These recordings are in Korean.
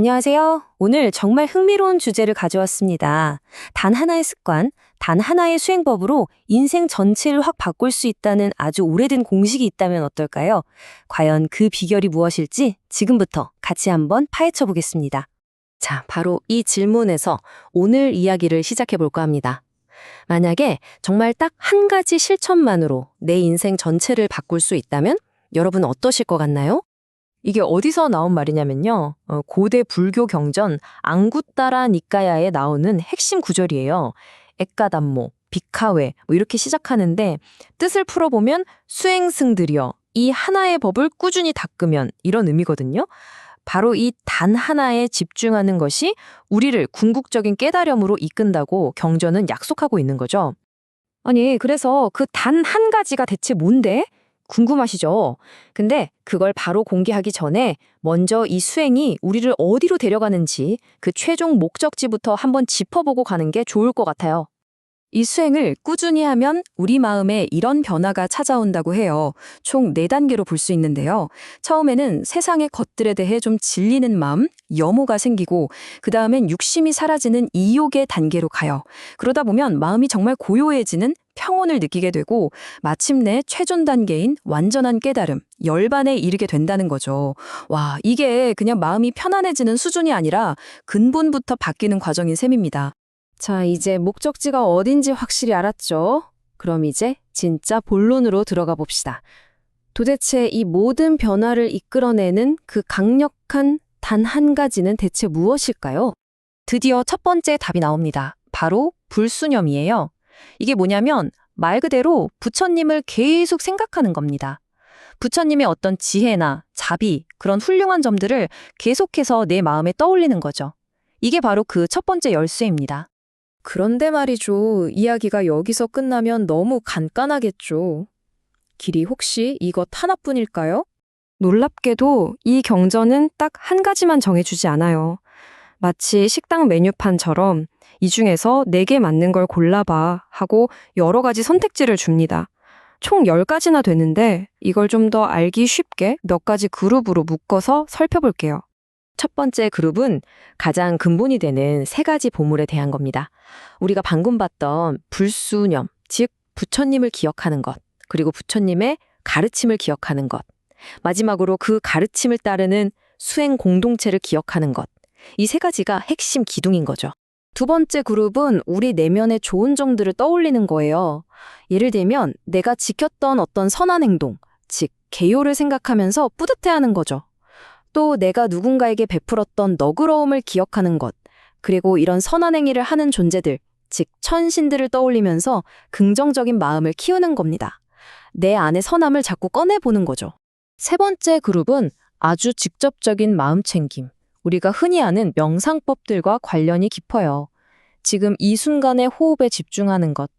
안녕하세요. 오늘 정말 흥미로운 주제를 가져왔습니다. 단 하나의 습관, 단 하나의 수행법으로 인생 전체를 확 바꿀 수 있다는 아주 오래된 공식이 있다면 어떨까요? 과연 그 비결이 무엇일지 지금부터 같이 한번 파헤쳐 보겠습니다. 자, 바로 이 질문에서 오늘 이야기를 시작해 볼까 합니다. 만약에 정말 딱 한 가지 실천만으로 내 인생 전체를 바꿀 수 있다면 여러분 어떠실 것 같나요? 이게 어디서 나온 말이냐면요. 고대 불교 경전 앙구따라 니까야에 나오는 핵심 구절이에요. 액가담모, 비카웨 이렇게 시작하는데 뜻을 풀어보면 수행승들이여 이 하나의 법을 꾸준히 닦으면 이런 의미거든요. 바로 이 단 하나에 집중하는 것이 우리를 궁극적인 깨달음으로 이끈다고 경전은 약속하고 있는 거죠. 아니, 그래서 그 단 한 가지가 대체 뭔데? 궁금하시죠? 근데 그걸 바로 공개하기 전에 먼저 이 수행이 우리를 어디로 데려가는지 그 최종 목적지부터 한번 짚어보고 가는 게 좋을 것 같아요. 이 수행을 꾸준히 하면 우리 마음에 이런 변화가 찾아온다고 해요. 총 4단계로 볼 수 있는데요. 처음에는 세상의 것들에 대해 좀 질리는 마음, 염오가 생기고 그 다음엔 육심이 사라지는 이욕의 단계로 가요. 그러다 보면 마음이 정말 고요해지는 평온을 느끼게 되고 마침내 최종 단계인 완전한 깨달음, 열반에 이르게 된다는 거죠. 와, 이게 그냥 마음이 편안해지는 수준이 아니라 근본부터 바뀌는 과정인 셈입니다. 자, 이제 목적지가 어딘지 확실히 알았죠? 그럼 이제 진짜 본론으로 들어가 봅시다. 도대체 이 모든 변화를 이끌어내는 그 강력한 단 한 가지는 대체 무엇일까요? 드디어 첫 번째 답이 나옵니다. 바로 불수념이에요. 이게 뭐냐면 말 그대로 부처님을 계속 생각하는 겁니다. 부처님의 어떤 지혜나 자비, 그런 훌륭한 점들을 계속해서 내 마음에 떠올리는 거죠. 이게 바로 그 첫 번째 열쇠입니다. 그런데 말이죠. 이야기가 여기서 끝나면 너무 간단하겠죠. 길이 혹시 이것 하나뿐일까요? 놀랍게도 이 경전은 딱 한 가지만 정해주지 않아요. 마치 식당 메뉴판처럼 이 중에서 4개 맞는 걸 골라봐 하고 여러 가지 선택지를 줍니다. 총 10가지나 되는데 이걸 좀 더 알기 쉽게 몇 가지 그룹으로 묶어서 살펴볼게요. 첫 번째 그룹은 가장 근본이 되는 3가지 보물에 대한 겁니다. 우리가 방금 봤던 불수념, 즉 부처님을 기억하는 것, 그리고 부처님의 가르침을 기억하는 것, 마지막으로 그 가르침을 따르는 수행 공동체를 기억하는 것, 이 3가지가 핵심 기둥인 거죠. 두 번째 그룹은 우리 내면의 좋은 점들을 떠올리는 거예요. 예를 들면 내가 지켰던 어떤 선한 행동, 즉 계요를 생각하면서 뿌듯해하는 거죠. 또 내가 누군가에게 베풀었던 너그러움을 기억하는 것, 그리고 이런 선한 행위를 하는 존재들, 즉 천신들을 떠올리면서 긍정적인 마음을 키우는 겁니다. 내 안의 선함을 자꾸 꺼내보는 거죠. 세 번째 그룹은 아주 직접적인 마음 챙김, 우리가 흔히 아는 명상법들과 관련이 깊어요. 지금 이 순간의 호흡에 집중하는 것,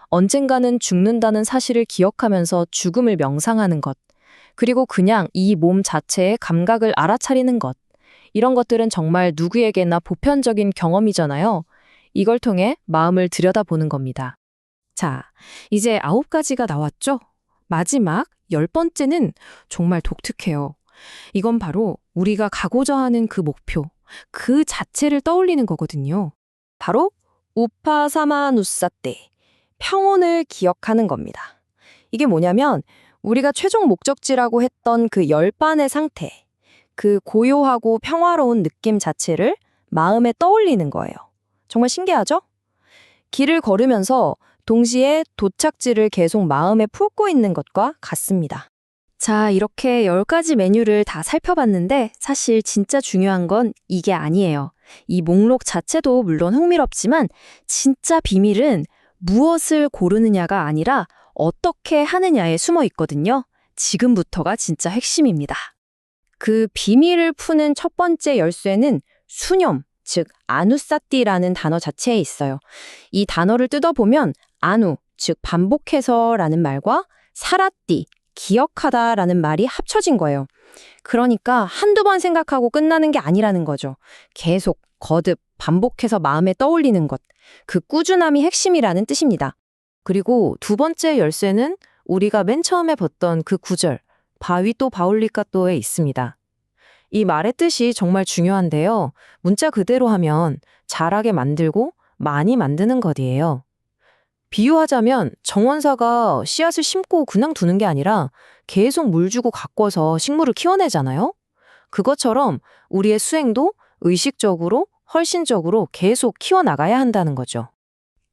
언젠가는 죽는다는 사실을 기억하면서 죽음을 명상하는 것, 그리고 그냥 이 몸 자체의 감각을 알아차리는 것. 이런 것들은 정말 누구에게나 보편적인 경험이잖아요. 이걸 통해 마음을 들여다보는 겁니다. 자, 이제 9가지가 나왔죠? 마지막 10번째는 정말 독특해요. 이건 바로 우리가 가고자 하는 그 목표, 그 자체를 떠올리는 거거든요. 바로 우파사마누사떼, 평온을 기억하는 겁니다. 이게 뭐냐면 우리가 최종 목적지라고 했던 그 열반의 상태, 그 고요하고 평화로운 느낌 자체를 마음에 떠올리는 거예요. 정말 신기하죠? 길을 걸으면서 동시에 도착지를 계속 마음에 품고 있는 것과 같습니다. 자, 이렇게 10가지 메뉴를 다 살펴봤는데 사실 진짜 중요한 건 이게 아니에요. 이 목록 자체도 물론 흥미롭지만 진짜 비밀은 무엇을 고르느냐가 아니라 어떻게 하느냐에 숨어 있거든요. 지금부터가 진짜 핵심입니다. 그 비밀을 푸는 첫 번째 열쇠는 수념, 즉 아누사띠라는 단어 자체에 있어요. 이 단어를 뜯어보면 아누, 즉 반복해서라는 말과 사라띠, 기억하다라는 말이 합쳐진 거예요. 그러니까 한두 번 생각하고 끝나는 게 아니라는 거죠. 계속, 거듭, 반복해서 마음에 떠올리는 것. 그 꾸준함이 핵심이라는 뜻입니다. 그리고 두 번째 열쇠는 우리가 맨 처음에 봤던 그 구절, 바위또 바울리카또에 있습니다. 이 말의 뜻이 정말 중요한데요. 문자 그대로 하면 잘하게 만들고 많이 만드는 것이에요. 비유하자면 정원사가 씨앗을 심고 그냥 두는 게 아니라 계속 물 주고 가꿔서 식물을 키워내잖아요. 그것처럼 우리의 수행도 의식적으로, 헌신적으로 계속 키워나가야 한다는 거죠.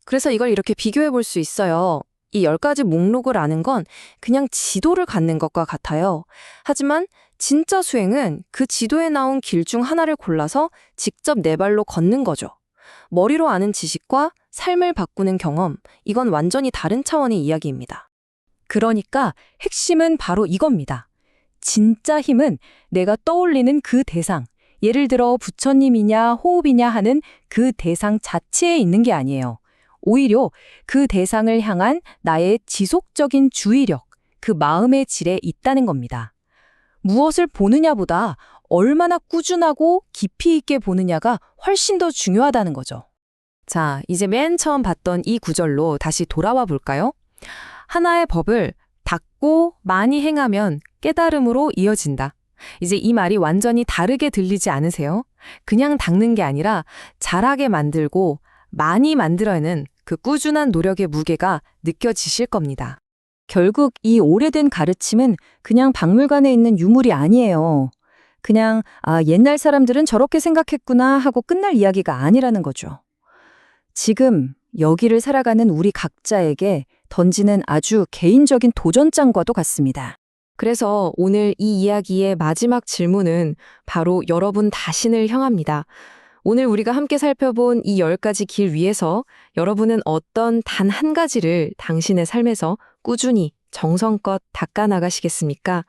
그래서 이걸 이렇게 비교해 볼 수 있어요. 이 10가지 목록을 아는 건 그냥 지도를 갖는 것과 같아요. 하지만 진짜 수행은 그 지도에 나온 길 중 하나를 골라서 직접 내 발로 걷는 거죠. 머리로 아는 지식과 삶을 바꾸는 경험, 이건 완전히 다른 차원의 이야기입니다. 그러니까 핵심은 바로 이겁니다. 진짜 힘은 내가 떠올리는 그 대상, 예를 들어 부처님이냐 호흡이냐 하는 그 대상 자체에 있는 게 아니에요. 오히려 그 대상을 향한 나의 지속적인 주의력, 그 마음의 질에 있다는 겁니다. 무엇을 보느냐보다 얼마나 꾸준하고 깊이 있게 보느냐가 훨씬 더 중요하다는 거죠. 자, 이제 맨 처음 봤던 이 구절로 다시 돌아와 볼까요? 하나의 법을 닦고 많이 행하면 깨달음으로 이어진다. 이제 이 말이 완전히 다르게 들리지 않으세요? 그냥 닦는 게 아니라 잘하게 만들고 많이 만들어내는 그 꾸준한 노력의 무게가 느껴지실 겁니다. 결국 이 오래된 가르침은 그냥 박물관에 있는 유물이 아니에요. 그냥 옛날 사람들은 저렇게 생각했구나 하고 끝날 이야기가 아니라는 거죠. 지금 여기를 살아가는 우리 각자에게 던지는 아주 개인적인 도전장과도 같습니다. 그래서 오늘 이 이야기의 마지막 질문은 바로 여러분 자신을 향합니다. 오늘 우리가 함께 살펴본 이 10가지 길 위에서 여러분은 어떤 단 한 가지를 당신의 삶에서 꾸준히 정성껏 닦아 나가시겠습니까?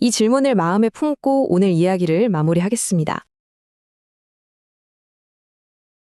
이 질문을 마음에 품고 오늘 이야기를 마무리하겠습니다.